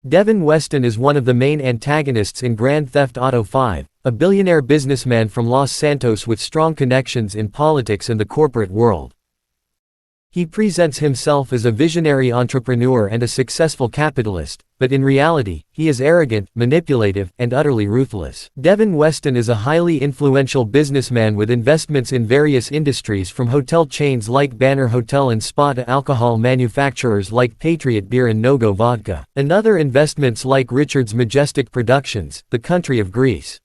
Devin Weston is one of the main antagonists in Grand Theft Auto V, a billionaire businessman from Los Santos with strong connections in politics and the corporate world. He presents himself as a visionary entrepreneur and a successful capitalist, but in reality, he is arrogant, manipulative, and utterly ruthless. Devin Weston is a highly influential businessman with investments in various industries from hotel chains like Banner Hotel and Spa to alcohol manufacturers like Patriot Beer and No-Go Vodka, and other investments like Richard's Majestic Productions, The Country of Greece.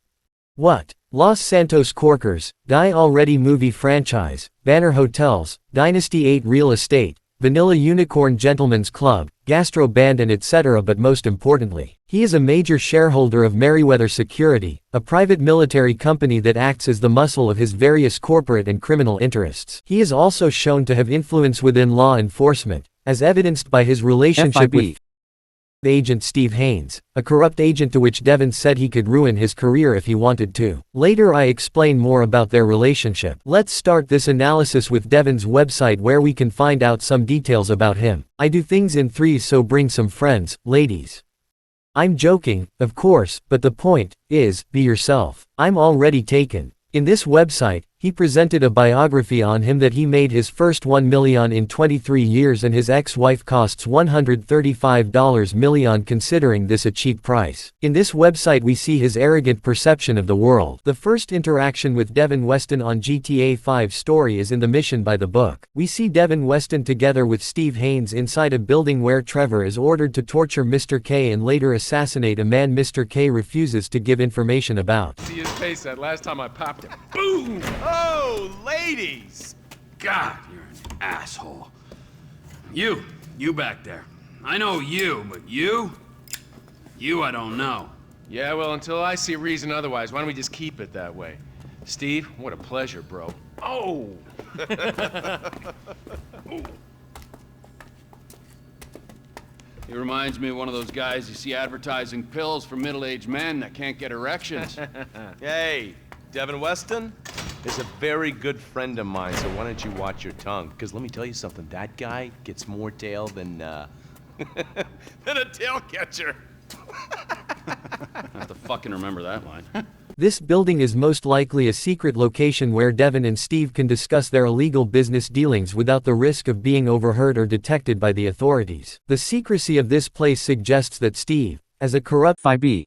What? Los Santos Corkers, Die Already movie franchise, Banner Hotels, Dynasty 8 Real Estate, Vanilla Unicorn Gentlemen's Club, Gastro Band and etc. But most importantly, he is a major shareholder of Merryweather Security, a private military company that acts as the muscle of his various corporate and criminal interests. He is also shown to have influence within law enforcement, as evidenced by his relationship with Agent Steve Haynes, a corrupt agent to which Devin said he could ruin his career if he wanted to. Later I explain more about their relationship. Let's start this analysis with Devin's website where we can find out some details about him. I do things in threes, so bring some friends, ladies. I'm joking, of course, but the point is, be yourself. I'm already taken. In this website, he presented a biography on him that he made his first $1 million in 23 years and his ex-wife costs $135 million, considering this a cheap price. In this website we see his arrogant perception of the world. The first interaction with Devin Weston on GTA 5 story is in the Mission by the Book. We see Devin Weston together with Steve Haynes inside a building where Trevor is ordered to torture Mr. K and later assassinate a man Mr. K refuses to give information about. See his face that last time I popped him. Boom! Oh, ladies! God, you're an asshole. You back there. I know you, but you I don't know. Yeah, well, until I see reason otherwise, why don't we just keep it that way? Steve, what a pleasure, bro. Oh! He reminds me of one of those guys you see advertising pills for middle-aged men that can't get erections. Hey, Devin Weston is a very good friend of mine, so why don't you watch your tongue? Because let me tell you something, that guy gets more tail than, than a tail catcher. I have to fucking remember that line. This building is most likely a secret location where Devin and Steve can discuss their illegal business dealings without the risk of being overheard or detected by the authorities. The secrecy of this place suggests that Steve, as a corrupt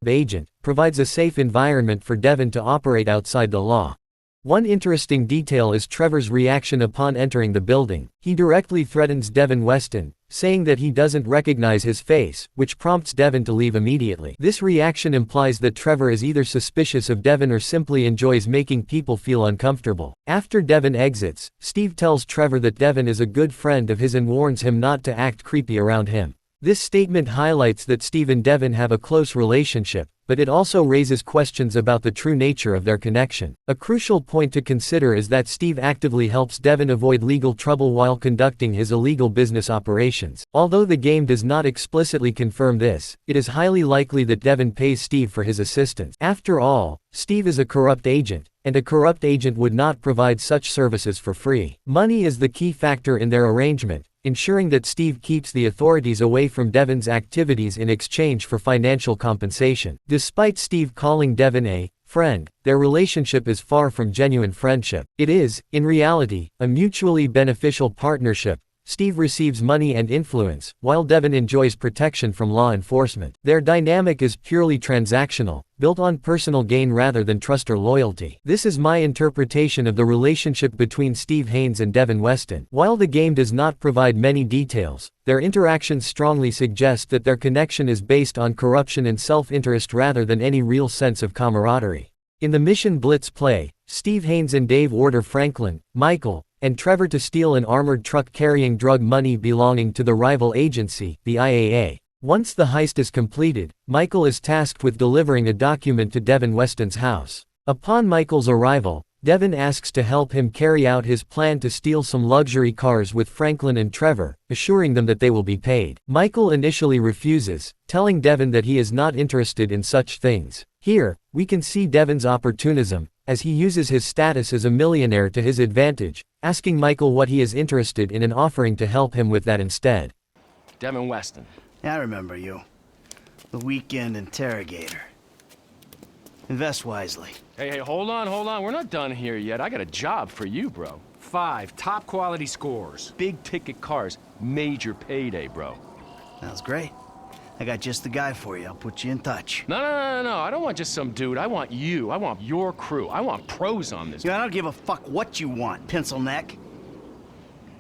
agent, provides a safe environment for Devin to operate outside the law. One interesting detail is Trevor's reaction upon entering the building. He directly threatens Devin Weston, saying that he doesn't recognize his face, which prompts Devin to leave immediately. This reaction implies that Trevor is either suspicious of Devin or simply enjoys making people feel uncomfortable. After Devin exits, Steve tells Trevor that Devin is a good friend of his and warns him not to act creepy around him. This statement highlights that Steve and Devin have a close relationship, but it also raises questions about the true nature of their connection. A crucial point to consider is that Steve actively helps Devin avoid legal trouble while conducting his illegal business operations. Although the game does not explicitly confirm this, it is highly likely that Devin pays Steve for his assistance. After all, Steve is a corrupt agent, and a corrupt agent would not provide such services for free. Money is the key factor in their arrangement, ensuring that Steve keeps the authorities away from Devin's activities in exchange for financial compensation. Despite Steve calling Devin a friend, their relationship is far from genuine friendship. It is, in reality, a mutually beneficial partnership. Steve receives money and influence, while Devin enjoys protection from law enforcement. Their dynamic is purely transactional, built on personal gain rather than trust or loyalty. This is my interpretation of the relationship between Steve Haynes and Devin Weston. While the game does not provide many details, their interactions strongly suggest that their connection is based on corruption and self-interest rather than any real sense of camaraderie. In the Mission Blitz play, Steve Haynes and Dave order Franklin, Michael, and Trevor to steal an armored truck carrying drug money belonging to the rival agency, the IAA. Once the heist is completed, Michael is tasked with delivering a document to Devin Weston's house. Upon Michael's arrival, Devin asks to help him carry out his plan to steal some luxury cars with Franklin and Trevor, assuring them that they will be paid. Michael initially refuses, telling Devin that he is not interested in such things. Here, we can see Devin's opportunism, as he uses his status as a millionaire to his advantage, asking Michael what he is interested in and offering to help him with that instead. Devin Weston. Yeah, I remember you. The weekend interrogator. Invest wisely. Hey, hold on. We're not done here yet. I got a job for you, bro. 5 top quality scores. Big ticket cars. Major payday, bro. Sounds great. I got just the guy for you. I'll put you in touch. No. I don't want just some dude. I want you. I want your crew. I want pros on this. Yeah, I don't give a fuck what you want, pencil neck.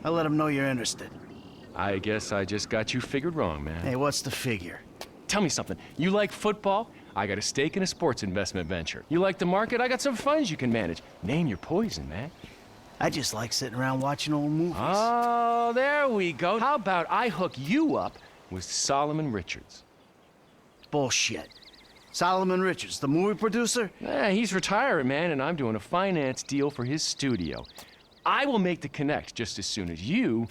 I'll let him know you're interested. I guess I just got you figured wrong, man. Hey, what's the figure? Tell me something. You like football? I got a stake in a sports investment venture. You like the market? I got some funds you can manage. Name your poison, man. I just like sitting around watching old movies. Oh, there we go. How about I hook you up with Solomon Richards? Bullshit. Solomon Richards, the movie producer? Yeah, he's retiring, man, and I'm doing a finance deal for his studio. I will make the connect just as soon as you...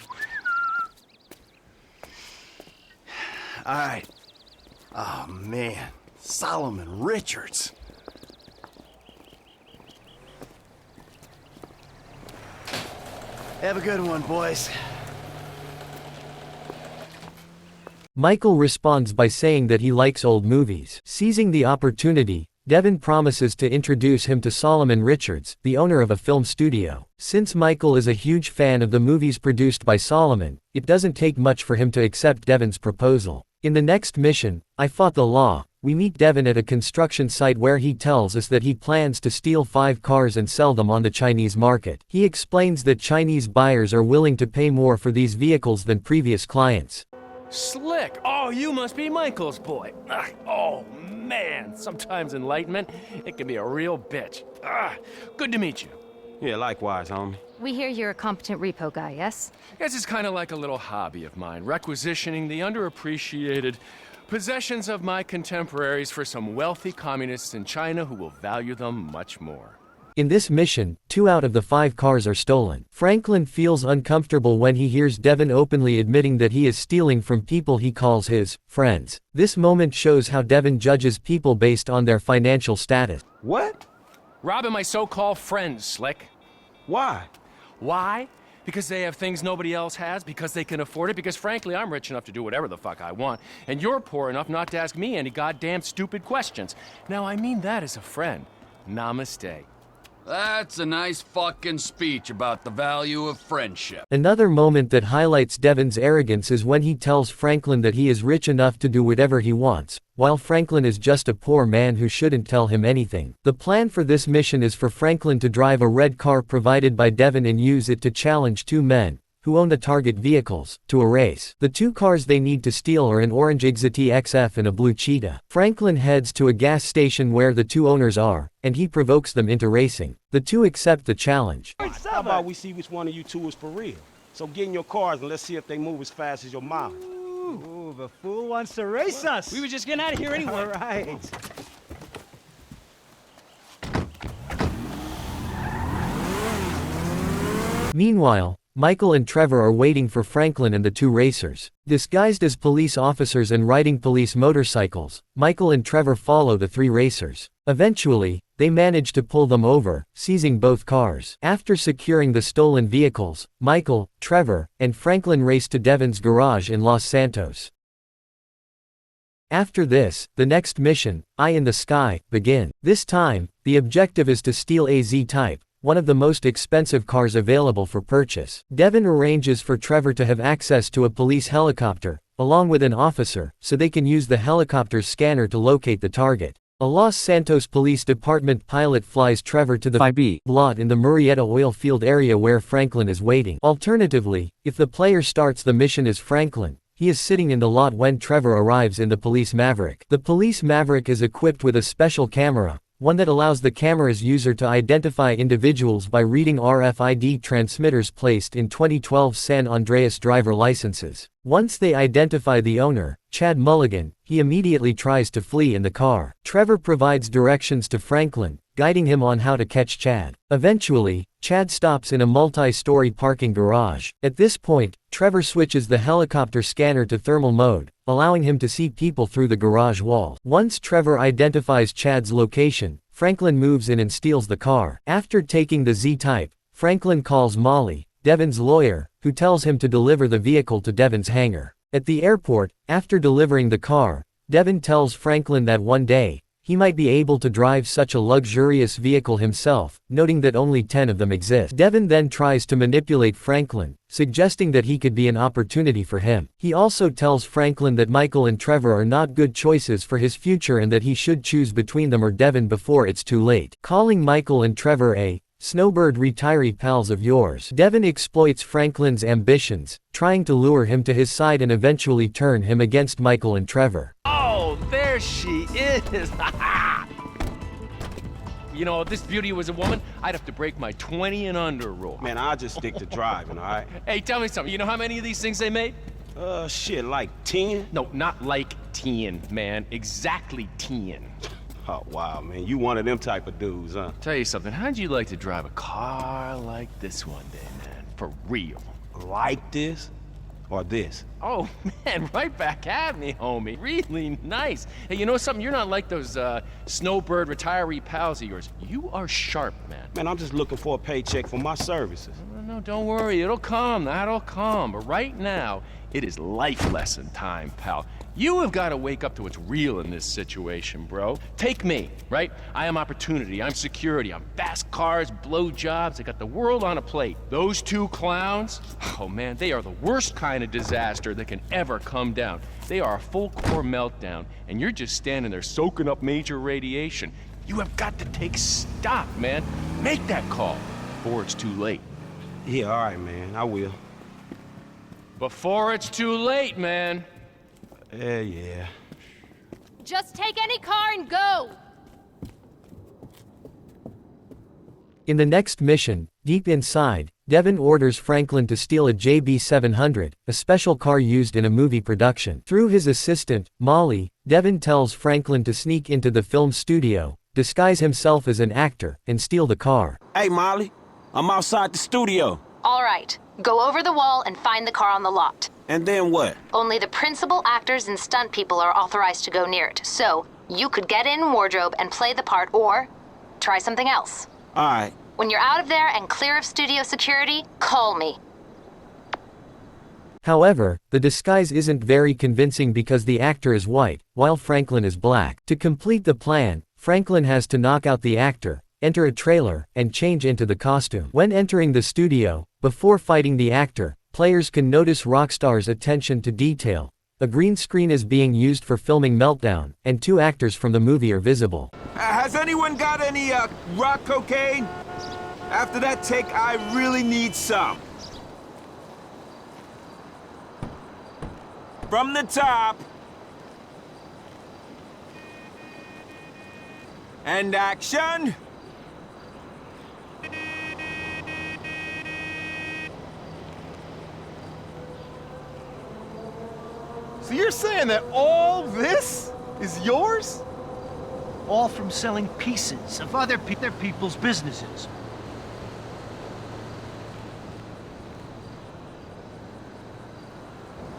All right. Oh, man. Solomon Richards. Have a good one, boys. Michael responds by saying that he likes old movies. Seizing the opportunity, Devin promises to introduce him to Solomon Richards, the owner of a film studio. Since Michael is a huge fan of the movies produced by Solomon, it doesn't take much for him to accept Devin's proposal. In the next mission, I Fought the Law, we meet Devin at a construction site where he tells us that he plans to steal 5 cars and sell them on the Chinese market. He explains that Chinese buyers are willing to pay more for these vehicles than previous clients. Slick! Oh, you must be Michael's boy. Oh, man. Sometimes enlightenment, it can be a real bitch. Good to meet you. Yeah, likewise, homie. We hear you're a competent repo guy, yes? Guess it's kind of like a little hobby of mine, requisitioning the underappreciated possessions of my contemporaries for some wealthy communists in China who will value them much more. In this mission, 2 out of the 5 cars are stolen. Franklin feels uncomfortable when he hears Devin openly admitting that he is stealing from people he calls his friends. This moment shows how Devin judges people based on their financial status. What? Robbing my so-called friends, Slick. Why? Why? Because they have things nobody else has, because they can afford it, because frankly, I'm rich enough to do whatever the fuck I want, and you're poor enough not to ask me any goddamn stupid questions. Now, I mean that as a friend. Namaste. That's a nice fucking speech about the value of friendship. Another moment that highlights Devin's arrogance is when he tells Franklin that he is rich enough to do whatever he wants, while Franklin is just a poor man who shouldn't tell him anything. The plan for this mission is for Franklin to drive a red car provided by Devin and use it to challenge 2 men, who own the target vehicles, to a race. The 2 cars they need to steal are an orange 𝐒𝐿𝐼 XF and a blue Cheetah. Franklin heads to a gas station where the 2 owners are, and he provokes them into racing. The 2 accept the challenge. How about we see which one of you 2 is for real? So get in your cars and let's see if they move as fast as your mouth. Ooh, the fool wants to race us. We were just getting out of here anyway. All right. Meanwhile, Michael and Trevor are waiting for Franklin and the 2 racers. Disguised as police officers and riding police motorcycles, Michael and Trevor follow the 3 racers. Eventually, they manage to pull them over, seizing both cars. After securing the stolen vehicles, Michael, Trevor, and Franklin race to Devin's garage in Los Santos. After this, the next mission, Eye in the Sky, begin. This time, the objective is to steal a Z-Type, one of the most expensive cars available for purchase. Devin arranges for Trevor to have access to a police helicopter, along with an officer, so they can use the helicopter's scanner to locate the target. A Los Santos Police Department pilot flies Trevor to the 5B lot in the Murrieta oil field area where Franklin is waiting. Alternatively, if the player starts the mission as Franklin, he is sitting in the lot when Trevor arrives in the Police Maverick. The Police Maverick is equipped with a special camera, one that allows the camera's user to identify individuals by reading RFID transmitters placed in 2012 San Andreas driver licenses. Once they identify the owner, Chad Mulligan, he immediately tries to flee in the car. Trevor provides directions to Franklin, guiding him on how to catch Chad. Eventually, Chad stops in a multi-story parking garage. At this point, Trevor switches the helicopter scanner to thermal mode, allowing him to see people through the garage wall. Once Trevor identifies Chad's location, Franklin moves in and steals the car. After taking the Z-Type, Franklin calls Molly, Devin's lawyer, who tells him to deliver the vehicle to Devin's hangar. At the airport, after delivering the car, Devin tells Franklin that one day, he might be able to drive such a luxurious vehicle himself, noting that only 10 of them exist. Devin then tries to manipulate Franklin, suggesting that he could be an opportunity for him. He also tells Franklin that Michael and Trevor are not good choices for his future and that he should choose between them or Devin before it's too late. Calling Michael and Trevor snowbird retiree pals of yours. Devin exploits Franklin's ambitions, trying to lure him to his side and eventually turn him against Michael and Trevor. Oh, there she is! You know, if this beauty was a woman, I'd have to break my 20 and under rule. Man, I'll just stick to driving, all right? Hey, tell me something. You know how many of these things they made? Shit, like 10? No, not like 10, man. Exactly 10. Oh, wow, man. You one of them type of dudes, huh? Tell you something. How'd you like to drive a car like this one day, man? For real. Like this? Or this? Oh, man, right back at me, homie. Really nice. Hey, you know something? You're not like those snowbird retiree pals of yours. You are sharp, man. Man, I'm just looking for a paycheck for my services. No, don't worry. It'll come. That'll come. But right now, it is life lesson time, pal. You have got to wake up to what's real in this situation, bro. Take me, right? I am opportunity. I'm security. I'm fast cars, blow jobs. I got the world on a plate. Those two clowns, oh man, they are the worst kind of disaster that can ever come down. They are a full core meltdown, and you're just standing there soaking up major radiation. You have got to take stock, man. Make that call before it's too late. Yeah, all right, man. I will. Before it's too late, man. Yeah. Just take any car and go! In the next mission, deep inside, Devin orders Franklin to steal a JB700, a special car used in a movie production. Through his assistant, Molly, Devin tells Franklin to sneak into the film studio, disguise himself as an actor, and steal the car. Hey, Molly. I'm outside the studio. All right. Go over the wall and find the car on the lot. And then what? Only the principal actors and stunt people are authorized to go near it, so you could get in wardrobe and play the part or try something else. All right. When you're out of there and clear of studio security, call me. However, the disguise isn't very convincing because the actor is white, while Franklin is black. To complete the plan, Franklin has to knock out the actor, enter a trailer, and change into the costume. When entering the studio, before fighting the actor, players can notice Rockstar's attention to detail. A green screen is being used for filming Meltdown, and 2 actors from the movie are visible. Has anyone got any, rock cocaine? After that take, I really need some. From the top. And action. So you're saying that all this is yours? All from selling pieces of other people's businesses.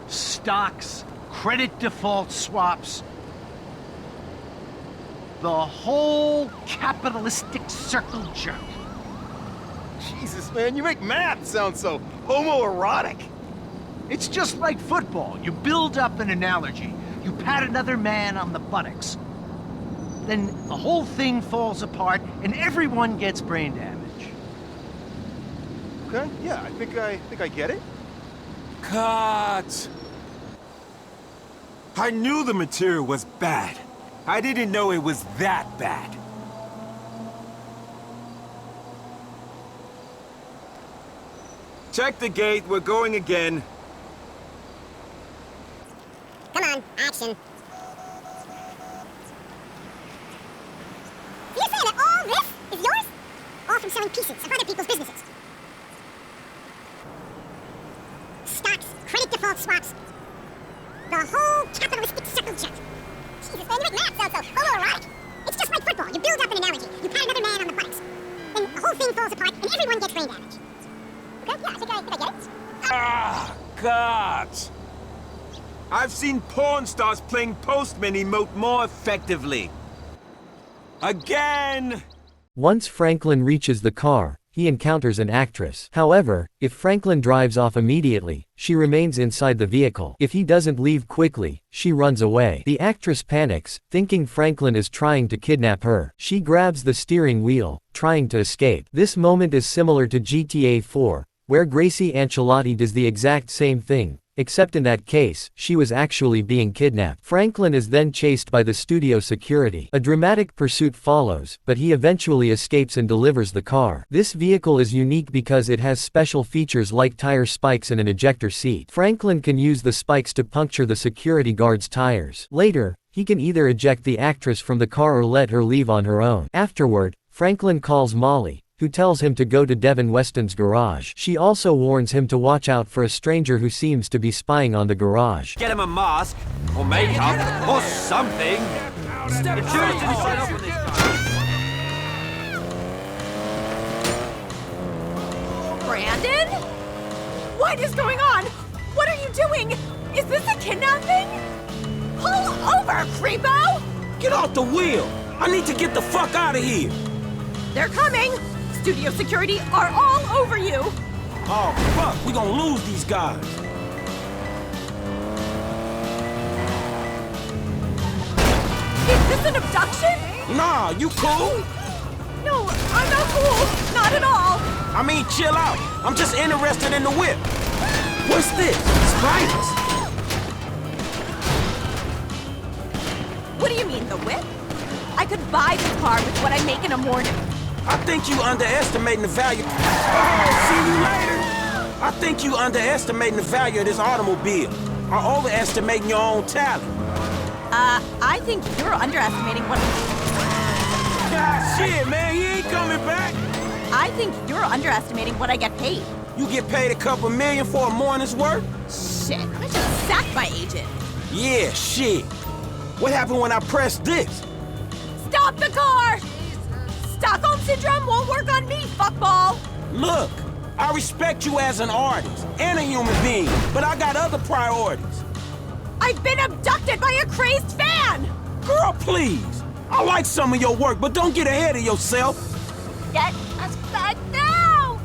Stocks, credit default swaps. The whole capitalistic circle jerk. Jesus, man, you make math sound so homoerotic. It's just like football. You build up an analogy. You pat another man on the buttocks. Then the whole thing falls apart and everyone gets brain damage. Okay, yeah, I think I get it. Cut. I knew the material was bad. I didn't know it was that bad. Check the gate, we're going again. Come on, action. You're saying that all this is yours? All from selling pieces of other people's businesses. Stocks, credit default swaps. The whole capitalistic circle jerk. Jesus, man, you make math sound so homoerotic. It's just like football. You build up an analogy. You pat another man on the buttocks. Then the whole thing falls apart and everyone gets brain damage. Okay, yeah, I think I get it. Ah, God. I've seen porn stars playing Postman emote more effectively. Again! Once Franklin reaches the car, he encounters an actress. However, if Franklin drives off immediately, she remains inside the vehicle. If he doesn't leave quickly, she runs away. The actress panics, thinking Franklin is trying to kidnap her. She grabs the steering wheel, trying to escape. This moment is similar to GTA 4, where 𝐒𝐿𝐫𝐢𝐛𝐞 does the exact same thing, except in that case, she was actually being kidnapped. Franklin is then chased by the studio security. A dramatic pursuit follows, but he eventually escapes and delivers the car. This vehicle is unique because it has special features like tire spikes and an ejector seat. Franklin can use the spikes to puncture the security guard's tires. Later, he can either eject the actress from the car or let her leave on her own. Afterward, Franklin calls Molly, who tells him to go to Devin Weston's garage. She also warns him to watch out for a stranger who seems to be spying on the garage. Get him a mask, or makeup, or something. Brandon? What is going on? What are you doing? Is this a kidnapping? Pull over, creepo! Get off the wheel! I need to get the fuck out of here! They're coming! Studio security are all over you! Oh, fuck! We gonna lose these guys! Is this an abduction? Nah, you cool? No, I'm not cool. Not at all. I mean, chill out. I'm just interested in the whip. What's this? Spiders? What do you mean, the whip? I could buy this car with what I make in a morning. I think you underestimating the value. See you later. I think you underestimating the value of this automobile, or overestimating your own talent. I think you're underestimating what. God, shit, man, he ain't coming back. I think you're underestimating what I get paid. You get paid a couple million for a morning's work? Shit, I just sacked my agent. Yeah, shit. What happened when I pressed this? Stop the car! Stockholm Syndrome won't work on me, fuckball! Look, I respect you as an artist and a human being, but I got other priorities. I've been abducted by a crazed fan! Girl, please. I like some of your work, but don't get ahead of yourself. Get us back now!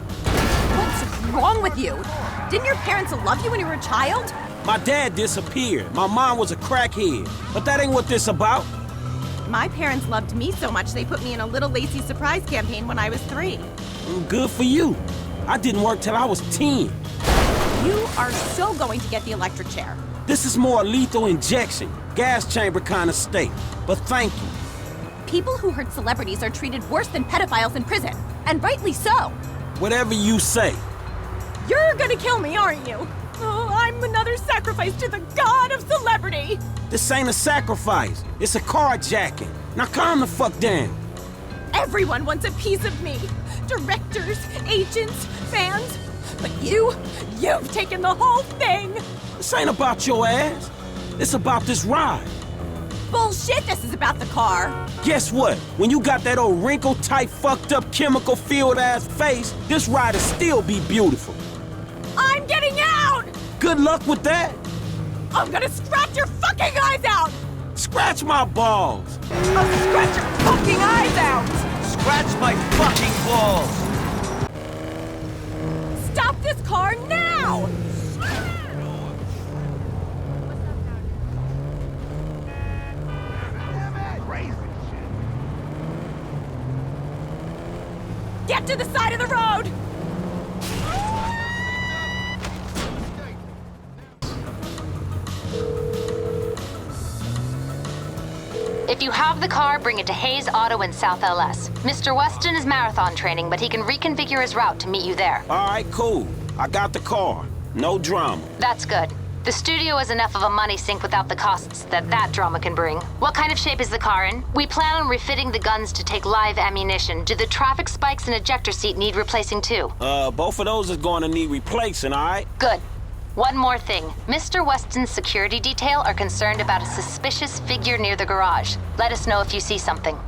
What's wrong with you? Didn't your parents love you when you were a child? My dad disappeared. My mom was a crackhead. But that ain't what this about. My parents loved me so much they put me in a Little Lacey surprise campaign when I was 3. Good for you. I didn't work till I was 10. You are so going to get the electric chair. This is more lethal injection, gas chamber kind of state. But thank you. People who hurt celebrities are treated worse than pedophiles in prison, and rightly so. Whatever you say. You're gonna kill me, aren't you? Oh, I'm another sacrifice to the god of celebrity! This ain't a sacrifice. It's a carjacking. Now calm the fuck down. Everyone wants a piece of me. Directors, agents, fans. But you've taken the whole thing! This ain't about your ass. It's about this ride. Bullshit, this is about the car. Guess what? When you got that old wrinkle-tight, fucked-up, chemical-filled-ass face, this ride'll still be beautiful. I'm getting out! Good luck with that. I'm gonna scratch your fucking eyes out! Scratch my balls. I'll scratch your fucking eyes out! Scratch my fucking balls! Stop this car now! Get to the side of the road! If you have the car, bring it to Hayes Auto in South LS. Mr. Weston is marathon training, but he can reconfigure his route to meet you there. All right, cool. I got the car. No drama. That's good. The studio is enough of a money sink without the costs that drama can bring. What kind of shape is the car in? We plan on refitting the guns to take live ammunition. Do the traffic spikes and ejector seat need replacing too? Both of those is going to need replacing, all right? Good. One more thing. Mr. Weston's security detail are concerned about a suspicious figure near the garage. Let us know if you see something.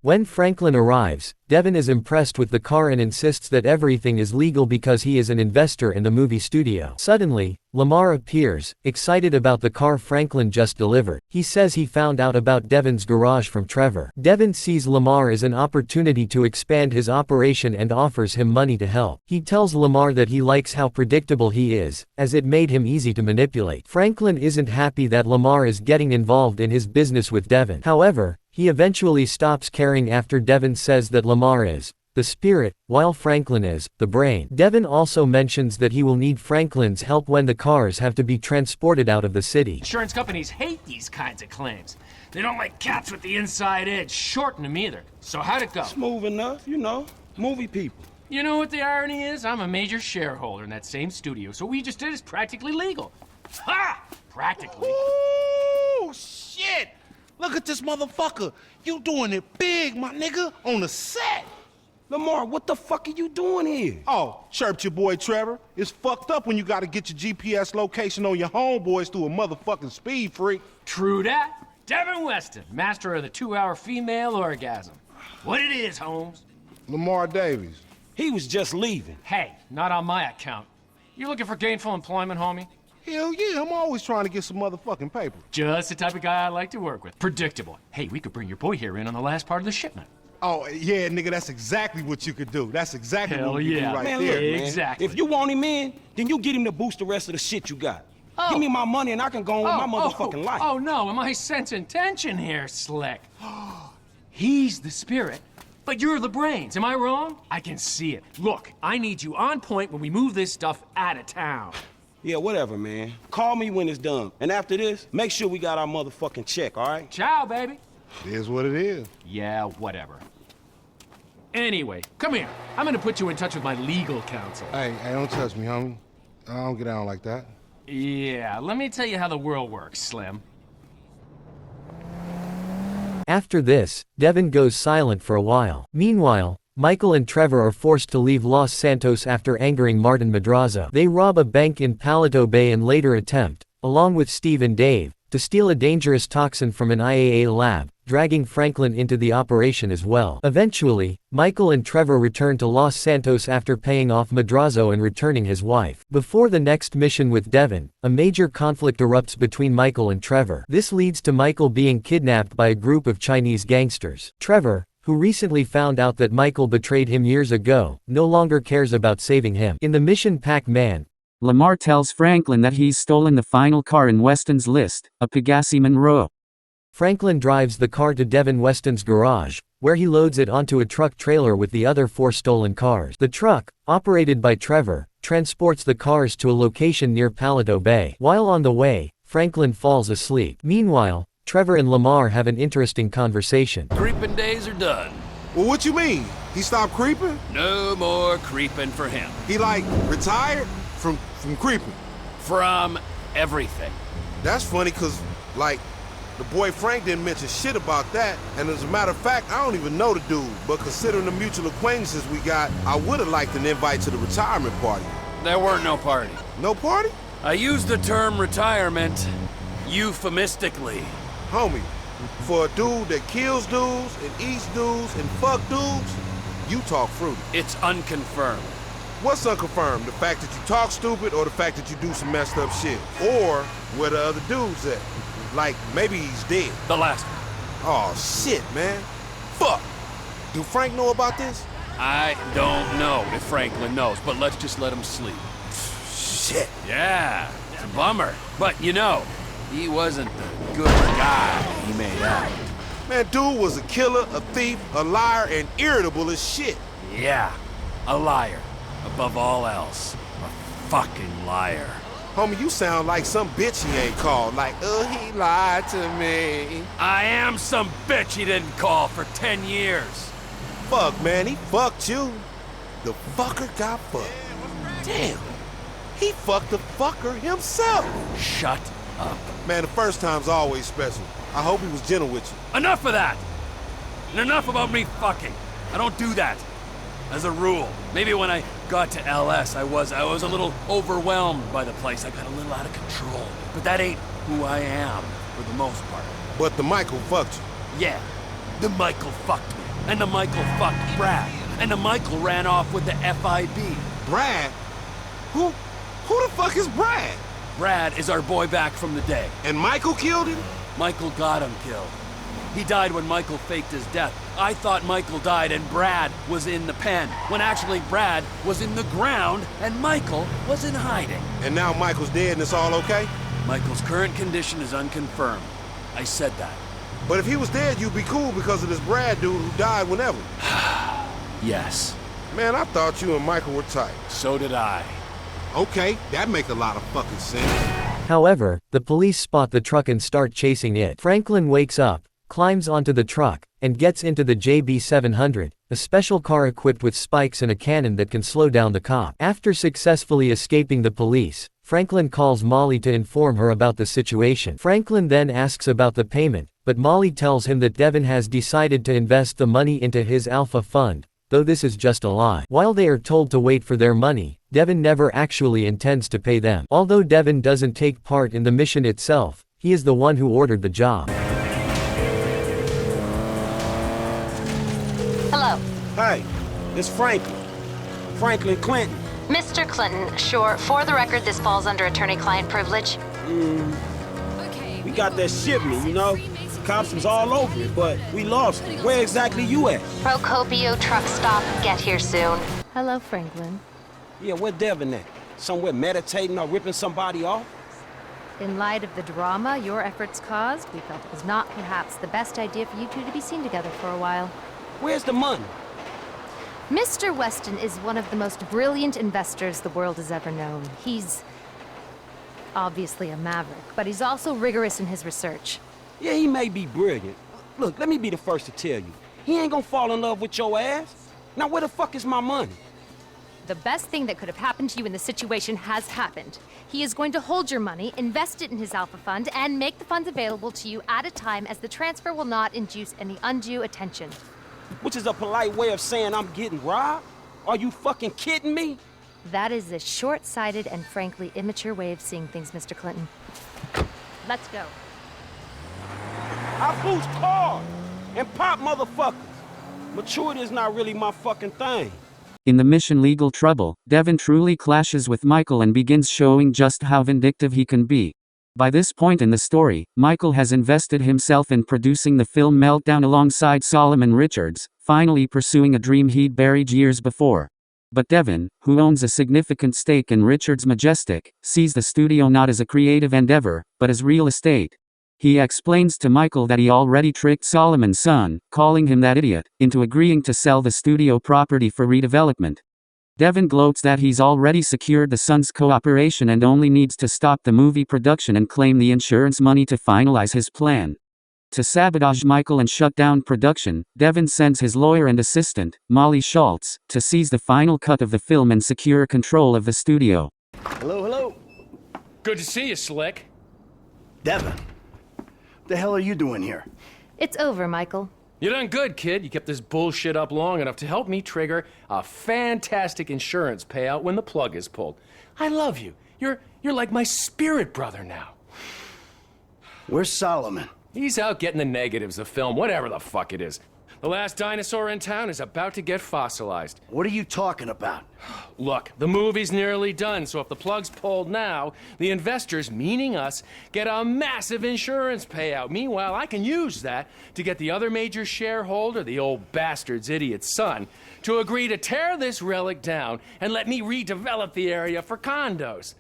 When Franklin arrives, Devin is impressed with the car and insists that everything is legal because he is an investor in the movie studio. Suddenly, Lamar appears, excited about the car Franklin just delivered. He says he found out about Devin's garage from Trevor. Devin sees Lamar as an opportunity to expand his operation and offers him money to help. He tells Lamar that he likes how predictable he is, as it made him easy to manipulate. Franklin isn't happy that Lamar is getting involved in his business with Devin. However, he eventually stops caring after Devin says that Lamar is the spirit, while Franklin is the brain. Devin also mentions that he will need Franklin's help when the cars have to be transported out of the city. Insurance companies hate these kinds of claims. They don't like cats with the inside edge, shorten them either. So how'd it go? Smooth enough, you know, movie people. You know what the irony is? I'm a major shareholder in that same studio, so what we just did is practically legal. Ha! Practically. Ooh, shit! Look at this motherfucker. You doing it big, my nigga, on the set. Lamar, what the fuck are you doing here? Oh, chirped your boy Trevor. It's fucked up when you gotta get your GPS location on your homeboys through a motherfucking speed freak. True that. Devin Weston, master of the 2-hour female orgasm. What it is, Holmes? Lamar Davies. He was just leaving. Hey, not on my account. You looking for gainful employment, homie? Hell yeah, I'm always trying to get some motherfucking paper. Just the type of guy I like to work with. Predictable. Hey, we could bring your boy here in on the last part of the shipment. Oh, yeah, nigga, that's exactly what you could do. That's exactly Hell what you yeah. do right Man, there, look, man. Exactly. If you want him in, then you get him to boost the rest of the shit you got. Give me my money and I can go on with my motherfucking life. Oh, no, am I sensing tension here, Slick? He's the spirit, but you're the brains, am I wrong? I can see it. Look, I need you on point when we move this stuff out of town. Yeah, whatever, man. Call me when it's done. And after this, make sure we got our motherfucking check, all right? Ciao, baby. It is what it is. Yeah, whatever. Anyway, come here. I'm gonna put you in touch with my legal counsel. Hey, don't touch me, homie. I don't get down like that. Yeah, let me tell you how the world works, Slim. After this, Devin goes silent for a while. Meanwhile, Michael and Trevor are forced to leave Los Santos after angering Martin Madrazo. They rob a bank in Paleto Bay and later attempt, along with Steve and Dave, to steal a dangerous toxin from an IAA lab, dragging Franklin into the operation as well. Eventually, Michael and Trevor return to Los Santos after paying off Madrazo and returning his wife. Before the next mission with Devin, a major conflict erupts between Michael and Trevor. This leads to Michael being kidnapped by a group of Chinese gangsters. Trevor, who recently found out that Michael betrayed him years ago, no longer cares about saving him. In the mission Pac-Man, Lamar tells Franklin that he's stolen the final car in Weston's list, a 𝐒𝐫𝐢𝐻𝐿. Franklin drives the car to Devin Weston's garage, where he loads it onto a truck trailer with the other 4 stolen cars. The truck, operated by Trevor, transports the cars to a location near Paleto Bay. While on the way, Franklin falls asleep. Meanwhile, Trevor and Lamar have an interesting conversation. Creeping days are done. Well, what you mean? He stopped creeping? No more creeping for him. He, like, retired from creeping? From everything. That's funny, cause, like, the boy Frank didn't mention shit about that, and as a matter of fact, I don't even know the dude, but considering the mutual acquaintances we got, I would've liked an invite to the retirement party. There weren't no party. No party? I used the term retirement euphemistically. Homie, for a dude that kills dudes and eats dudes and fuck dudes, you talk fruity. It's unconfirmed. What's unconfirmed? The fact that you talk stupid or the fact that you do some messed up shit? Or where the other dude's at? Like, maybe he's dead. The last one. Oh, shit, man. Fuck. Do Frank know about this? I don't know if Franklin knows, but let's just let him sleep. Shit. Yeah, it's a bummer. But you know, he wasn't the good guy he made out. Man, dude was a killer, a thief, a liar, and irritable as shit. Yeah, a liar. Above all else, a fucking liar. Homie, you sound like some bitch he ain't called. Like, he lied to me. I am some bitch he didn't call for 10 years. Fuck, man, he fucked you. The fucker got fucked. Damn, he fucked the fucker himself. Shut up. Man, the first time's always special. I hope he was gentle with you. Enough of that. And enough about me fucking. I don't do that. As a rule. Maybe when I got to LS, I was a little overwhelmed by the place. I got a little out of control. But that ain't who I am, for the most part. But the Michael fucked you. Yeah, the Michael fucked me. And the Michael fucked Brad. And the Michael ran off with the FIB. Brad? Who the fuck is Brad? Brad is our boy back from the day. And Michael killed him? Michael got him killed. He died when Michael faked his death. I thought Michael died and Brad was in the pen, when actually Brad was in the ground and Michael was in hiding. And now Michael's dead and it's all okay? Michael's current condition is unconfirmed. I said that. But if he was dead, you'd be cool because of this Brad dude who died whenever. Yes. Man, I thought you and Michael were tight. So did I. Okay, that makes a lot of fucking sense. However, the police spot the truck and start chasing it. Franklin wakes up, climbs onto the truck, and gets into the JB700, a special car equipped with spikes and a cannon that can slow down the cop. After successfully escaping the police, Franklin calls Molly to inform her about the situation. Franklin then asks about the payment, but Molly tells him that Devin has decided to invest the money into his Alpha Fund, though this is just a lie. While they are told to wait for their money, Devin never actually intends to pay them. Although Devin doesn't take part in the mission itself, he is the one who ordered the job. Hello. Hey, it's Franklin. Franklin Clinton. Mr. Clinton, sure. For the record, this falls under attorney-client privilege. We got that shipment, you know? Cops was all over it, but we lost it. Where exactly you at? 𝐒𝐿𝐫𝐢𝐛𝐞 truck stop. Get here soon. Hello, Franklin. Yeah, where Devin at? Somewhere meditating or ripping somebody off? In light of the drama your efforts caused, we felt it was not perhaps the best idea for you two to be seen together for a while. Where's the money? Mr. Weston is one of the most brilliant investors the world has ever known. He's obviously a maverick, but he's also rigorous in his research. Yeah, he may be brilliant. Look, let me be the first to tell you. He ain't gonna fall in love with your ass. Now where the fuck is my money? The best thing that could have happened to you in this situation has happened. He is going to hold your money, invest it in his Alpha Fund, and make the funds available to you at a time as the transfer will not induce any undue attention. Which is a polite way of saying I'm getting robbed? Are you fucking kidding me? That is a short-sighted and frankly immature way of seeing things, Mr. Clinton. Let's go. I boost cars and pop motherfuckers. Maturity is not really my fucking thing. In the mission Legal Trouble, Devin truly clashes with Michael and begins showing just how vindictive he can be. By this point in the story, Michael has invested himself in producing the film Meltdown alongside Solomon Richards, finally pursuing a dream he'd buried years before. But Devin, who owns a significant stake in Richards' Majestic, sees the studio not as a creative endeavor, but as real estate. He explains to Michael that he already tricked Solomon's son, calling him that idiot, into agreeing to sell the studio property for redevelopment. Devin gloats that he's already secured the son's cooperation and only needs to stop the movie production and claim the insurance money to finalize his plan. To sabotage Michael and shut down production, Devin sends his lawyer and assistant, Molly Schultz, to seize the final cut of the film and secure control of the studio. Hello, hello. Good to see you, Slick. Devin, what the hell are you doing here? It's over, Michael. You done good, kid. You kept this bullshit up long enough to help me trigger a fantastic insurance payout when the plug is pulled. I love you. You're like my spirit brother now. Where's Solomon? He's out getting the negatives of film, whatever the fuck it is. The last dinosaur in town is about to get fossilized. What are you talking about? Look, the movie's nearly done, so if the plug's pulled now, the investors, meaning us, get a massive insurance payout. Meanwhile, I can use that to get the other major shareholder, the old bastard's idiot son, to agree to tear this relic down and let me redevelop the area for condos.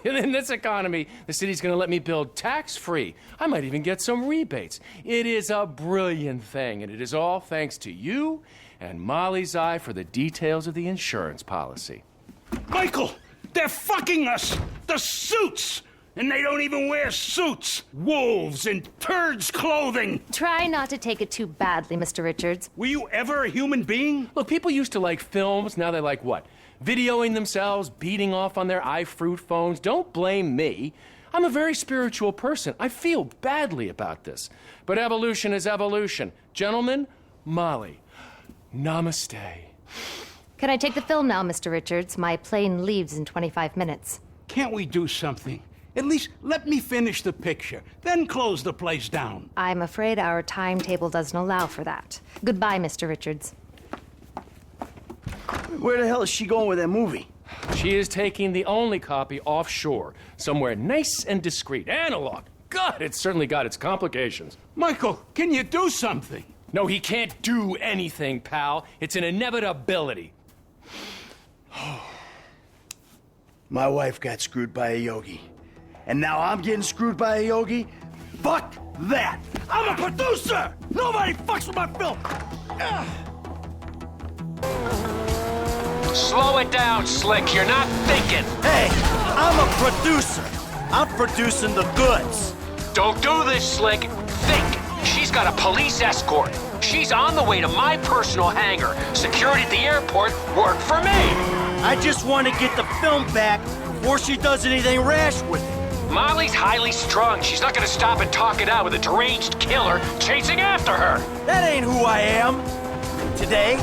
In this economy, the city's gonna let me build tax-free. I might even get some rebates. It is a brilliant thing, and it is all thanks to you and Molly's eye for the details of the insurance policy. Michael, they're fucking us! The suits! And they don't even wear suits! Wolves in turds' clothing! Try not to take it too badly, Mr. Richards. Were you ever a human being? Look, people used to like films, now they like what? Videoing themselves, beating off on their iFruit phones. Don't blame me. I'm a very spiritual person. I feel badly about this. But evolution is evolution. Gentlemen, Molly, namaste. Can I take the film now, Mr. Richards? My plane leaves in 25 minutes. Can't we do something? At least let me finish the picture, then close the place down. I'm afraid our timetable doesn't allow for that. Goodbye, Mr. Richards. Where the hell is she going with that movie? She is taking the only copy offshore, somewhere nice and discreet. Analog. God, it's certainly got its complications. Michael, can you do something? No, he can't do anything, pal. It's an inevitability. My wife got screwed by a yogi. And now I'm getting screwed by a yogi? Fuck that! I'm a producer! Nobody fucks with my film! Slow it down, Slick. You're not thinking. Hey, I'm a producer. I'm producing the goods. Don't do this, Slick. Think. She's got a police escort. She's on the way to my personal hangar. Security at the airport worked for me. I just want to get the film back before she does anything rash with it. Molly's highly strung. She's not gonna stop and talk it out with a deranged killer chasing after her. That ain't who I am. Today,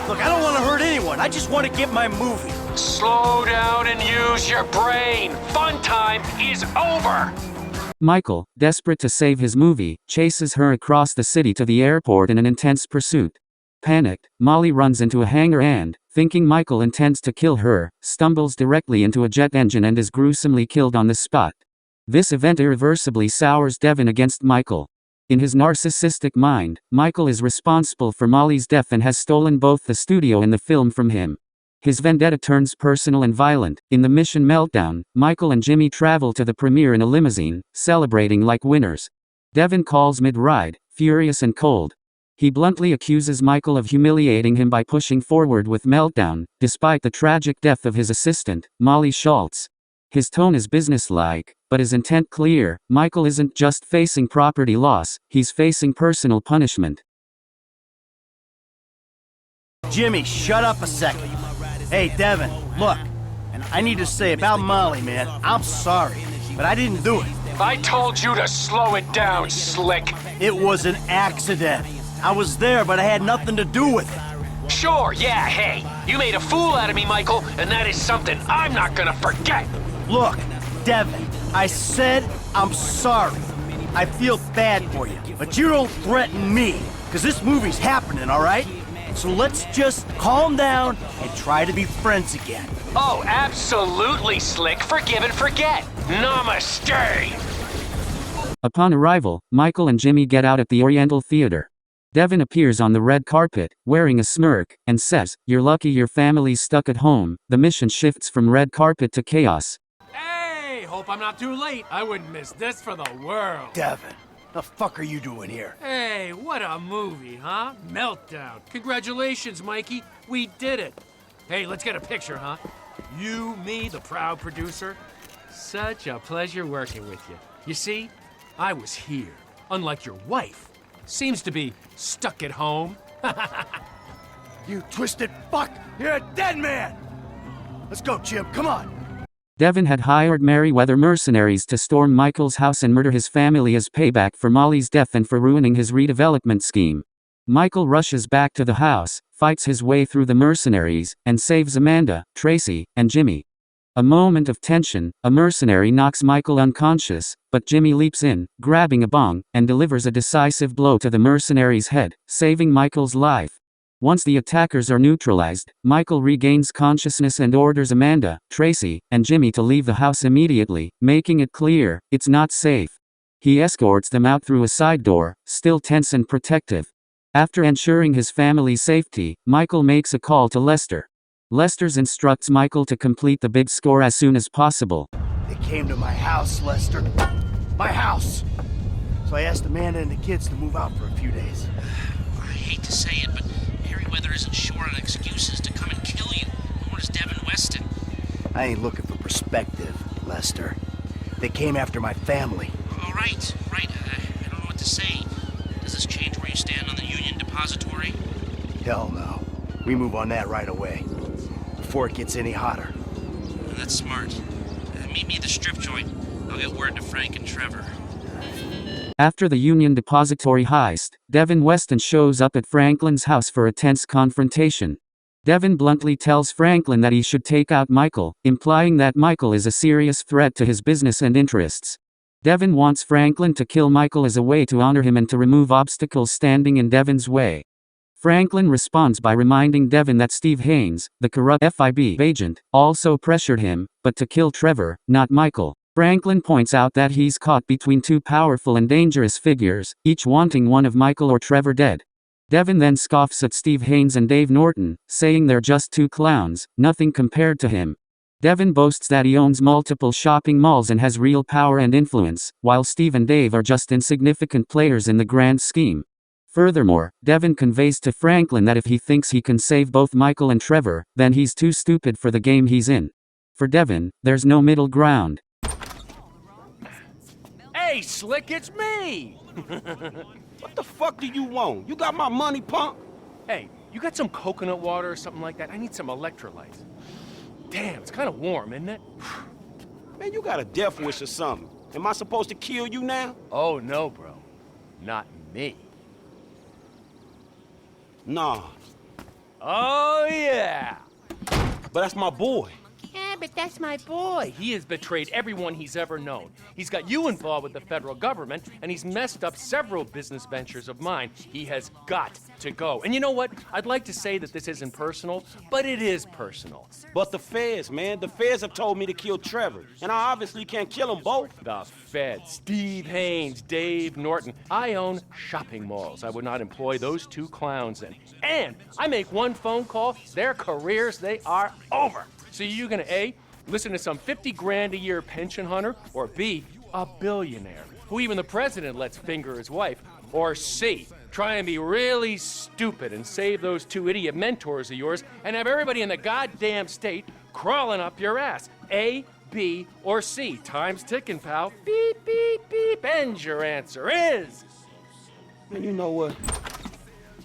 look, I don't want to hurt anyone. I just want to get my movie. Slow down and use your brain. Fun time is over. Michael, desperate to save his movie, chases her across the city to the airport in an intense pursuit. Panicked, Molly runs into a hangar and, thinking Michael intends to kill her, stumbles directly into a jet engine and is gruesomely killed on the spot. This event irreversibly sours Devin against Michael. In his narcissistic mind, Michael is responsible for Molly's death and has stolen both the studio and the film from him. His vendetta turns personal and violent. In the Mission Meltdown, Michael and Jimmy travel to the premiere in a limousine, celebrating like winners. Devin calls mid-ride, furious and cold. He bluntly accuses Michael of humiliating him by pushing forward with Meltdown, despite the tragic death of his assistant, Molly Schultz. His tone is businesslike, but his intent clear. Michael isn't just facing property loss, he's facing personal punishment. Jimmy, shut up a second. Hey, Devin, look, I need to say about Molly, man, I'm sorry, but I didn't do it. I told you to slow it down, Slick. It was an accident. I was there, but I had nothing to do with it. Sure, yeah, hey. You made a fool out of me, Michael, and that is something I'm not gonna forget. Look, Devin, I said I'm sorry. I feel bad for you, but you don't threaten me, because this movie's happening, all right? So let's just calm down and try to be friends again. Oh, absolutely, Slick. Forgive and forget. Namaste. Upon arrival, Michael and Jimmy get out at the Oriental Theater. Devin appears on the red carpet, wearing a smirk, and says, "You're lucky your family's stuck at home." The mission shifts from red carpet to chaos. Hey, hope I'm not too late. I wouldn't miss this for the world. Devin, the fuck are you doing here? Hey, what a movie, huh? Meltdown. Congratulations, Mikey. We did it. Hey, let's get a picture, huh? You, me, the proud producer. Such a pleasure working with you. You see, I was here, unlike your wife. Seems to be stuck at home. You twisted fuck! You're a dead man! Let's go, Jim, come on! Devin had hired Merryweather mercenaries to storm Michael's house and murder his family as payback for Molly's death and for ruining his redevelopment scheme. Michael rushes back to the house, fights his way through the mercenaries, and saves Amanda, Tracy, and Jimmy. A moment of tension, a mercenary knocks Michael unconscious, but Jimmy leaps in, grabbing a bong, and delivers a decisive blow to the mercenary's head, saving Michael's life. Once the attackers are neutralized, Michael regains consciousness and orders Amanda, Tracy, and Jimmy to leave the house immediately, making it clear, it's not safe. He escorts them out through a side door, still tense and protective. After ensuring his family's safety, Michael makes a call to Lester. Lester instructs Michael to complete the big score as soon as possible. They came to my house, Lester. My house! So I asked Amanda and the kids to move out for a few days. I hate to say it, but Merryweather isn't short on excuses to come and kill you, nor is Devin Weston. I ain't looking for perspective, Lester. They came after my family. All right. I don't know what to say. Does this change where you stand on the Union Depository? Hell no. We move on that right away. Before it gets any hotter. That's smart. Meet me at the strip joint. I'll get word to Frank and Trevor. After the Union Depository heist, Devin Weston shows up at Franklin's house for a tense confrontation. Devin bluntly tells Franklin that he should take out Michael, implying that Michael is a serious threat to his business and interests. Devin wants Franklin to kill Michael as a way to honor him and to remove obstacles standing in Devin's way. Franklin responds by reminding Devin that Steve Haynes, the corrupt FIB agent, also pressured him, but to kill Trevor, not Michael. Franklin points out that he's caught between two powerful and dangerous figures, each wanting one of Michael or Trevor dead. Devin then scoffs at Steve Haynes and Dave Norton, saying they're just two clowns, nothing compared to him. Devin boasts that he owns multiple shopping malls and has real power and influence, while Steve and Dave are just insignificant players in the grand scheme. Furthermore, Devin conveys to Franklin that if he thinks he can save both Michael and Trevor, then he's too stupid for the game he's in. For Devin, there's no middle ground. Hey, Slick, it's me! What the fuck do you want? You got my money, punk? Hey, you got some coconut water or something like that? I need some electrolytes. Damn, it's kind of warm, isn't it? Man, you got a death wish or something. Am I supposed to kill you now? Oh, no, bro. Not me. Nah. Oh, yeah! But that's my boy. Yeah, but that's my boy. He has betrayed everyone he's ever known. He's got you involved with the federal government, and he's messed up several business ventures of mine. He has got to go. And you know what? I'd like to say that this isn't personal, but it is personal. But the feds, man. The feds have told me to kill Trevor, and I obviously can't kill them both. The feds. Steve Haynes, Dave Norton. I own shopping malls. I would not employ those two clowns in. And I make one phone call, their careers, they are over. So you're gonna A, listen to some 50 grand a year pension hunter, or B, a billionaire, who even the president lets finger his wife, or C, try and be really stupid and save those two idiot mentors of yours and have everybody in the goddamn state crawling up your ass. A, B, or C. Time's ticking, pal. Beep, beep, beep, and your answer is... Man, you know what?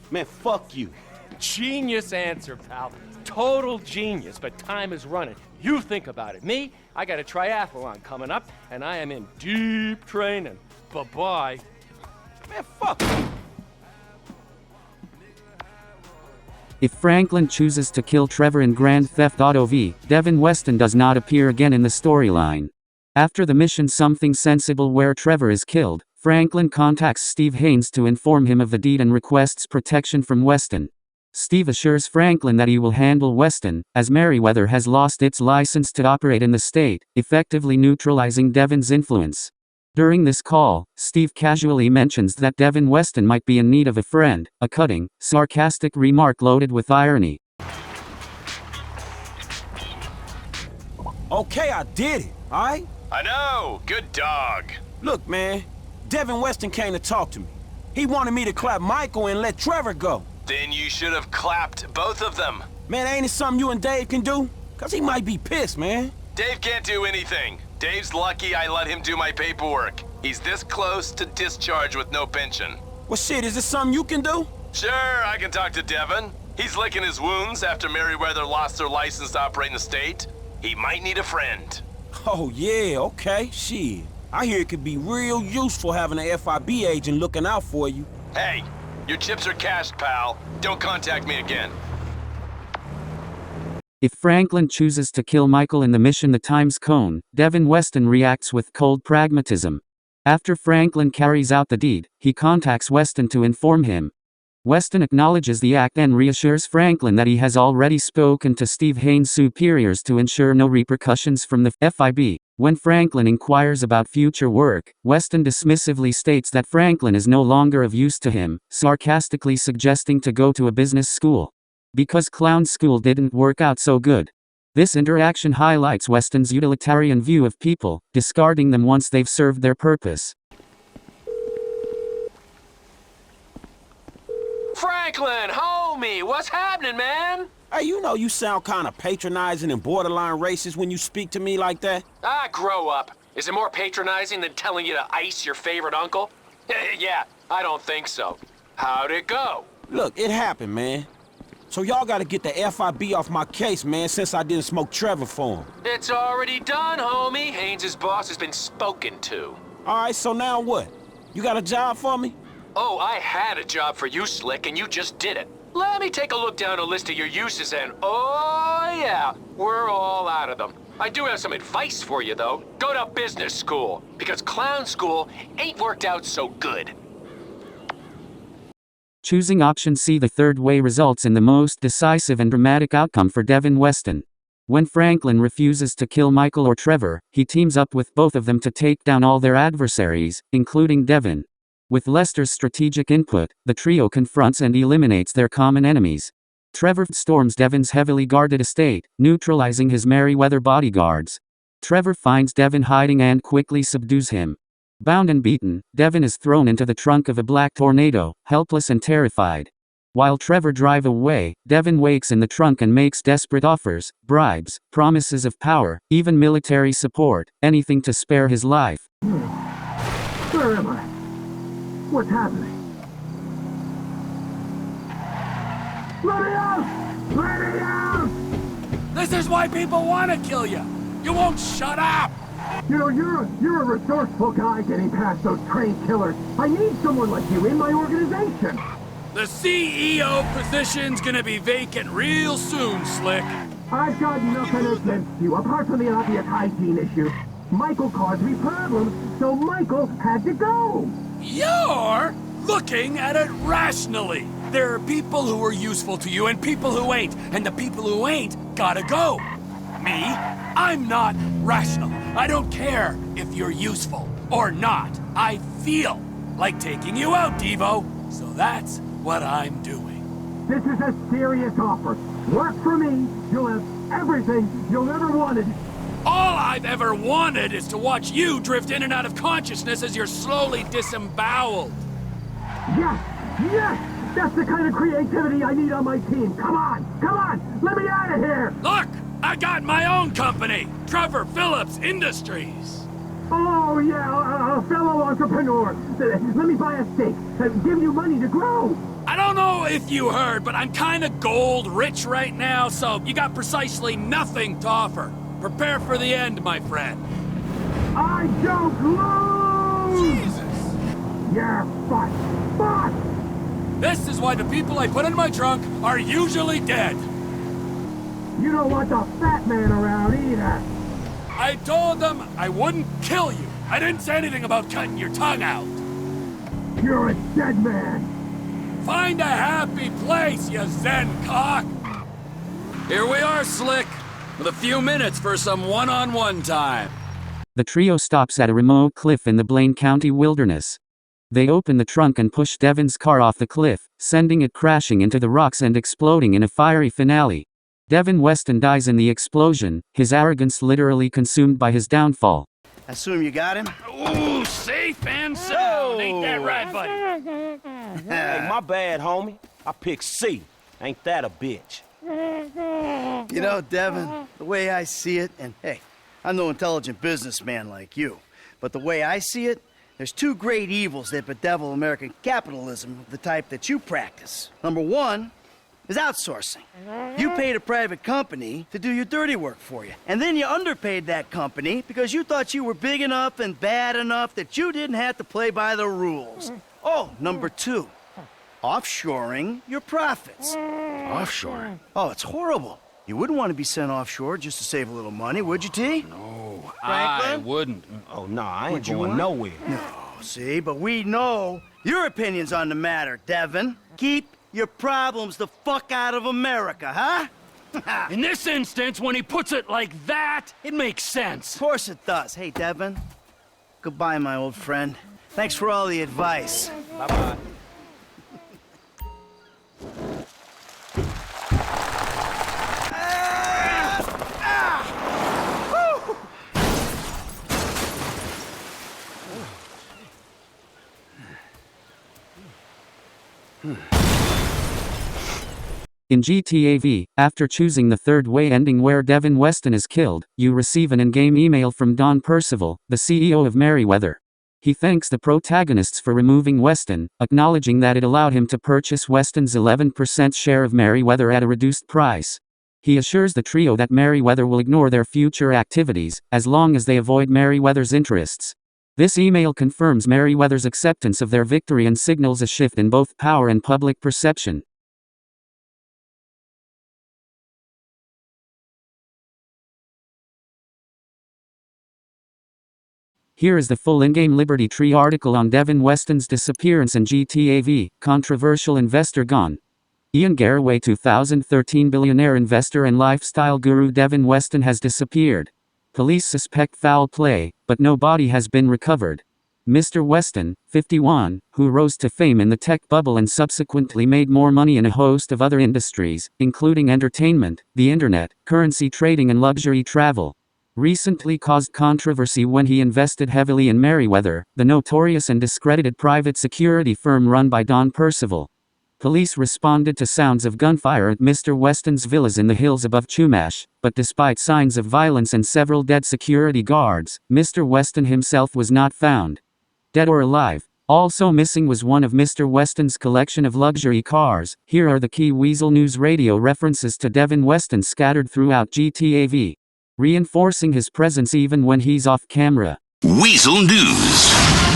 Man, fuck you. Genius answer, pal. Total genius, but time is running. You think about it. Me, I got a triathlon coming up, and I am in deep training. Bye-bye. Man, fuck you. If Franklin chooses to kill Trevor in Grand Theft Auto V, Devin Weston does not appear again in the storyline. After the mission Something Sensible where Trevor is killed, Franklin contacts Steve Haynes to inform him of the deed and requests protection from Weston. Steve assures Franklin that he will handle Weston, as Merryweather has lost its license to operate in the state, effectively neutralizing Devin's influence. During this call, Steve casually mentions that Devin Weston might be in need of a friend, a cutting, sarcastic remark loaded with irony. Okay, I did it, alright? I know, good dog. Look, man, Devin Weston came to talk to me. He wanted me to clap Michael and let Trevor go. Then you should have clapped both of them. Man, ain't it something you and Dave can do? Cause he might be pissed, man. Dave can't do anything. Dave's lucky I let him do my paperwork. He's this close to discharge with no pension. Well, shit, is this something you can do? Sure, I can talk to Devin. He's licking his wounds after Merryweather lost their license to operate in the state. He might need a friend. Oh, yeah, okay, shit. I hear it could be real useful having an FIB agent looking out for you. Hey, your chips are cashed, pal. Don't contact me again. If Franklin chooses to kill Michael in the mission The 𝐒𝐮𝐞, Devin Weston reacts with cold pragmatism. After Franklin carries out the deed, he contacts Weston to inform him. Weston acknowledges the act and reassures Franklin that he has already spoken to Steve Haynes' superiors to ensure no repercussions from the FIB. When Franklin inquires about future work, Weston dismissively states that Franklin is no longer of use to him, sarcastically suggesting to go to a business school. Because clown school didn't work out so good. This interaction highlights Weston's utilitarian view of people, discarding them once they've served their purpose. Franklin, homie, what's happening, man? Hey, you know you sound kind of patronizing and borderline racist when you speak to me like that. Ah, grow up. Is it more patronizing than telling you to ice your favorite uncle? Yeah, I don't think so. How'd it go? Look, it happened, man. So y'all gotta get the FIB off my case, man, since I didn't smoke Trevor for him. It's already done, homie. Haynes' boss has been spoken to. All right, so now what? You got a job for me? Oh, I had a job for you, Slick, and you just did it. Let me take a look down a list of your uses and oh yeah, we're all out of them. I do have some advice for you though. Go to business school, because clown school ain't worked out so good. Choosing option C the third way results in the most decisive and dramatic outcome for Devin Weston. When Franklin refuses to kill Michael or Trevor, he teams up with both of them to take down all their adversaries, including Devin. With Lester's strategic input, the trio confronts and eliminates their common enemies. Trevor storms Devin's heavily guarded estate, neutralizing his Merryweather bodyguards. Trevor finds Devin hiding and quickly subdues him. Bound and beaten, Devin is thrown into the trunk of a black tornado, helpless and terrified. While Trevor drives away, Devin wakes in the trunk and makes desperate offers, bribes, promises of power, even military support, anything to spare his life. Where am I? What's happening? Let me out! Let me out! This is why people want to kill you. You won't shut up. You know, you're a resourceful guy getting past those trained killers. I need someone like you in my organization. The CEO position's gonna be vacant real soon, Slick. I've got nothing against you, apart from the obvious hygiene issue. Michael caused me problems, so Michael had to go. You're looking at it rationally. There are people who are useful to you and people who ain't, and the people who ain't gotta go. Me? I'm not rational. I don't care if you're useful or not. I feel like taking you out, Devo. So that's what I'm doing. This is a serious offer. Work for me, you'll have everything you'll ever wanted. All I've ever wanted is to watch you drift in and out of consciousness as you're slowly disemboweled. Yes! Yes! That's the kind of creativity I need on my team. Come on! Let me out of here! Look! I got my own company! Trevor Phillips Industries! Oh, yeah, a fellow entrepreneur. Let me buy a stake. Give you money to grow. I don't know if you heard, but I'm kinda gold rich right now, so you got precisely nothing to offer. Prepare for the end, my friend. I don't lose! Jesus! Yeah, but... This is why the people I put in my trunk are usually dead. You don't want the fat man around either. I told them I wouldn't kill you. I didn't say anything about cutting your tongue out. You're a dead man. Find a happy place, you Zen cock. Here we are, Slick, with a few minutes for some one-on-one time. The trio stops at a remote cliff in the Blaine County wilderness. They open the trunk and push Devin's car off the cliff, sending it crashing into the rocks and exploding in a fiery finale. Devin Weston dies in the explosion, his arrogance literally consumed by his downfall. Assume you got him? Ooh, safe and sound. Ain't that right, buddy? Hey, my bad, homie. I picked C. Ain't that a bitch? You know, Devin, the way I see it, and hey, I'm no intelligent businessman like you, but the way I see it, there's two great evils that bedevil American capitalism of the type that you practice. Number one is outsourcing. You paid a private company to do your dirty work for you. And then you underpaid that company because you thought you were big enough and bad enough that you didn't have to play by the rules. Oh, number two, offshoring your profits. Offshore? Oh, it's horrible. You wouldn't want to be sent offshore just to save a little money, would you, T? No, Franklin? I wouldn't. Oh, no, I ain't Would you going want? nowhere. No, see, but we know your opinions on the matter, Devin. Keep your problems the fuck out of America, huh? In this instance, when he puts it like that, it makes sense. Of course it does. Hey, Devin. Goodbye, my old friend. Thanks for all the advice. Bye-bye. In GTA V, after choosing the third way ending where Devin Weston is killed, you receive an in-game email from Don Percival, the CEO of Merryweather. He thanks the protagonists for removing Weston, acknowledging that it allowed him to purchase Weston's 11% share of Merryweather at a reduced price. He assures the trio that Merryweather will ignore their future activities, as long as they avoid Merryweather's interests. This email confirms Merryweather's acceptance of their victory and signals a shift in both power and public perception. Here is the full in-game Liberty Tree article on Devin Weston's disappearance in GTA V, controversial investor gone. 𝐒𝐮𝐞 2013 billionaire investor and lifestyle guru Devin Weston has disappeared. Police suspect foul play, but no body has been recovered. Mr. Weston, 51, who rose to fame in the tech bubble and subsequently made more money in a host of other industries, including entertainment, the internet, currency trading and luxury travel, recently caused controversy when he invested heavily in Merryweather, the notorious and discredited private security firm run by Don Percival. Police responded to sounds of gunfire at Mr. Weston's villas in the hills above 𝐒𝐻𝐫𝐢𝐻, but despite signs of violence and several dead security guards, Mr. Weston himself was not found, dead or alive. Also missing was one of Mr. Weston's collection of luxury cars. Here are the key Weazel News radio references to Devin Weston scattered throughout GTA V, reinforcing his presence even when he's off camera. Weazel News.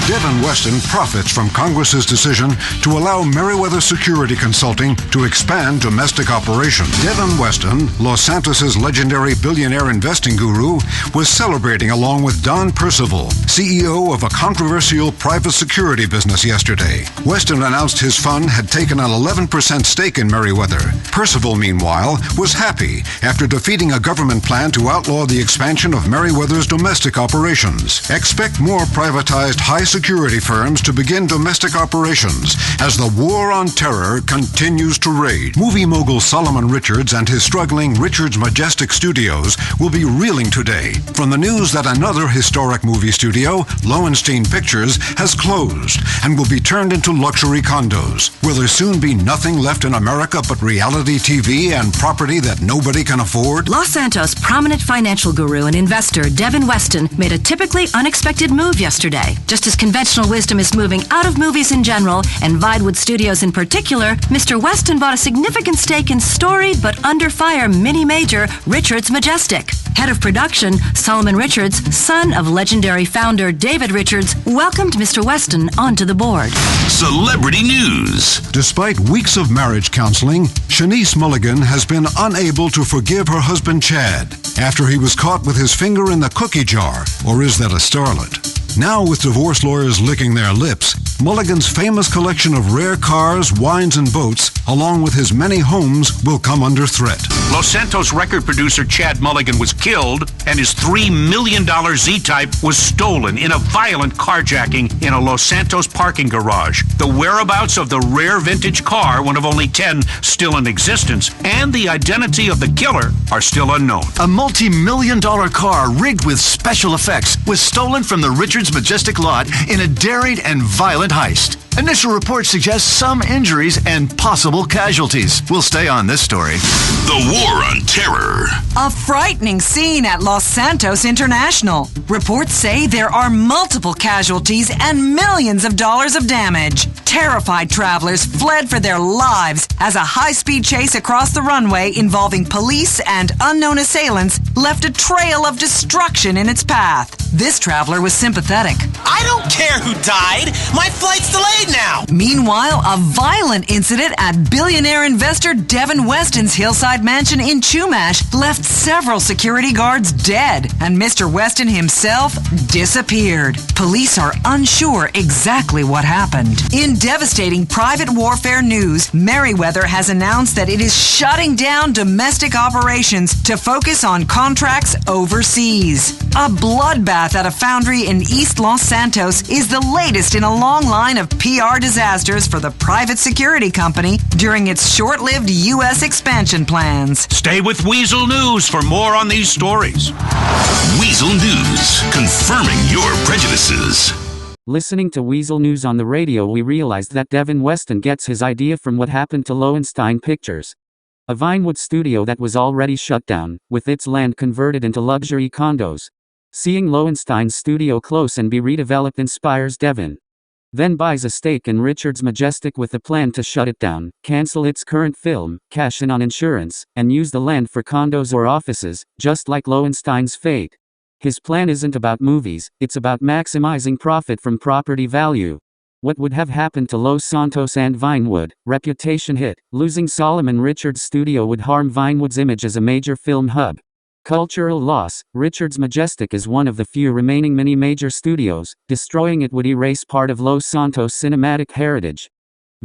Devin Weston profits from Congress's decision to allow Merryweather Security Consulting to expand domestic operations. Devin Weston, Los Santos's legendary billionaire investing guru, was celebrating along with Don Percival, CEO of a controversial private security business yesterday. Weston announced his fund had taken an 11% stake in Merryweather. Percival, meanwhile, was happy after defeating a government plan to outlaw the expansion of Merryweather's domestic operations. Expect more privatized high-security firms to begin domestic operations as the war on terror continues to rage. Movie mogul Solomon Richards and his struggling Richards Majestic Studios will be reeling today from the news that another historic movie studio, Lowenstein Pictures, has closed and will be turned into luxury condos. Will there soon be nothing left in America but reality TV and property that nobody can afford? Los Santos prominent financial guru and investor Devin Weston made a typically unexpected move yesterday. Just as conventional wisdom is moving out of movies in general, and Vinewood Studios in particular, Mr. Weston bought a significant stake in storied but under fire mini-major Richards Majestic. Head of production, Solomon Richards, son of legendary founder David Richards, welcomed Mr. Weston onto the board. Celebrity News. Despite weeks of marriage counseling, Shanice Mulligan has been unable to forgive her husband Chad after he was caught with his finger in the cookie jar. Or is that a starlet? Now, with divorce lawyers licking their lips, Mulligan's famous collection of rare cars, wines, and boats, along with his many homes, will come under threat. Los Santos record producer Chad Mulligan was killed, and his $3 million Z-Type was stolen in a violent carjacking in a Los Santos parking garage. The whereabouts of the rare vintage car, one of only 10 still in existence, and the identity of the killer are still unknown. A multi-million-dollar car rigged with special effects was stolen from the Richards Majestic lot in a daring and violent heist. Initial reports suggest some injuries and possible casualties. We'll stay on this story. The War on Terror. A frightening scene at Los Santos International. Reports say there are multiple casualties and millions of dollars of damage. Terrified travelers fled for their lives as a high-speed chase across the runway involving police and unknown assailants left a trail of destruction in its path. This traveler was sympathetic. I don't care who died. My flight's delayed now. Meanwhile, a violent incident at billionaire investor Devin Weston's hillside mansion in 𝐒𝐻𝐫𝐢𝐻 left several security guards dead, and Mr. Weston himself disappeared. Police are unsure exactly what happened. In devastating private warfare news, Merryweather has announced that it is shutting down domestic operations to focus on contracts overseas. A bloodbath at a foundry in East Los Santos is the latest in a long line of PR disasters for the private security company during its short-lived U.S. expansion plans. Stay with Weazel News for more on these stories. Weazel News, confirming your prejudices. Listening to Weazel News on the radio, we realized that Devin Weston gets his idea from what happened to Lowenstein Pictures, a Vinewood studio that was already shut down, with its land converted into luxury condos. Seeing Lowenstein's studio close and be redeveloped inspires Devin. Then buys a stake in Richards Majestic with a plan to shut it down, cancel its current film, cash in on insurance, and use the land for condos or offices, just like Lowenstein's fate. His plan isn't about movies, it's about maximizing profit from property value. What would have happened to Los Santos and Vinewood? Reputation hit. Losing Solomon Richards' studio would harm Vinewood's image as a major film hub. Cultural loss. Richards Majestic is one of the few remaining mini-major studios. Destroying it would erase part of Los Santos' cinematic heritage.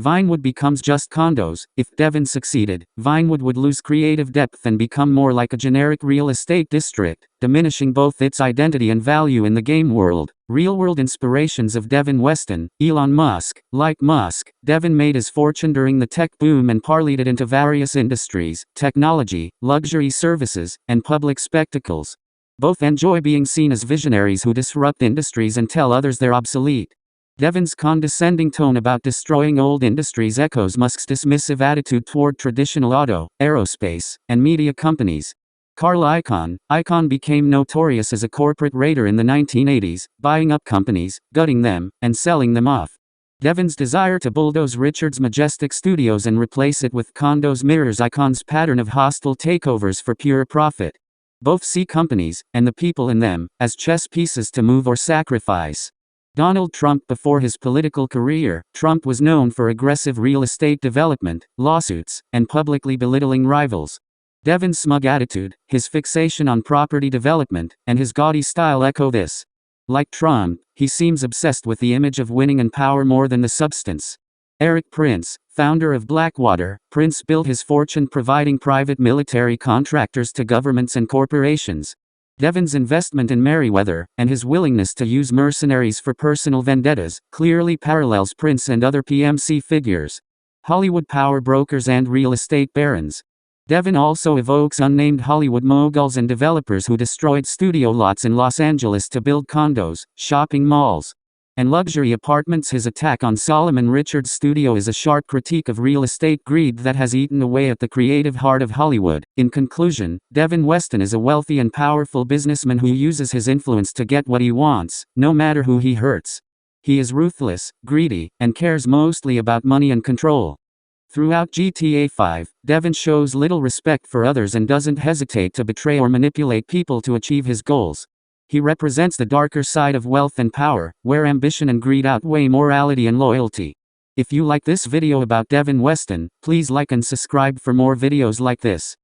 Vinewood becomes just condos. If Devin succeeded, Vinewood would lose creative depth and become more like a generic real estate district, diminishing both its identity and value in the game world. Real-world inspirations of Devin Weston. Elon Musk. Like Musk, Devin made his fortune during the tech boom and parlayed it into various industries: technology, luxury services, and public spectacles. Both enjoy being seen as visionaries who disrupt industries and tell others they're obsolete. Devin's condescending tone about destroying old industries echoes Musk's dismissive attitude toward traditional auto, aerospace, and media companies. Carl Icahn became notorious as a corporate raider in the 1980s, buying up companies, gutting them, and selling them off. Devin's desire to bulldoze Richards Majestic Studios and replace it with condos mirrors Icahn's pattern of hostile takeovers for pure profit. Both see companies, and the people in them, as chess pieces to move or sacrifice. Donald Trump. Before his political career, Trump was known for aggressive real estate development, lawsuits, and publicly belittling rivals. Devin's smug attitude, his fixation on property development, and his gaudy style echo this. Like Trump, he seems obsessed with the image of winning and power more than the substance. Eric Prince, founder of Blackwater, Prince built his fortune providing private military contractors to governments and corporations. Devin's investment in Merriweather, and his willingness to use mercenaries for personal vendettas, clearly parallels Prince and other PMC figures. Hollywood power brokers and real estate barons. Devin also evokes unnamed Hollywood moguls and developers who destroyed studio lots in Los Angeles to build condos, shopping malls, and luxury apartments. His attack on Solomon Richards' studio is a sharp critique of real estate greed that has eaten away at the creative heart of Hollywood. In conclusion, Devin Weston is a wealthy and powerful businessman who uses his influence to get what he wants, no matter who he hurts. He is ruthless, greedy, and cares mostly about money and control. Throughout GTA 5, Devin shows little respect for others and doesn't hesitate to betray or manipulate people to achieve his goals. He represents the darker side of wealth and power, where ambition and greed outweigh morality and loyalty. If you like this video about Devin Weston, please like and subscribe for more videos like this.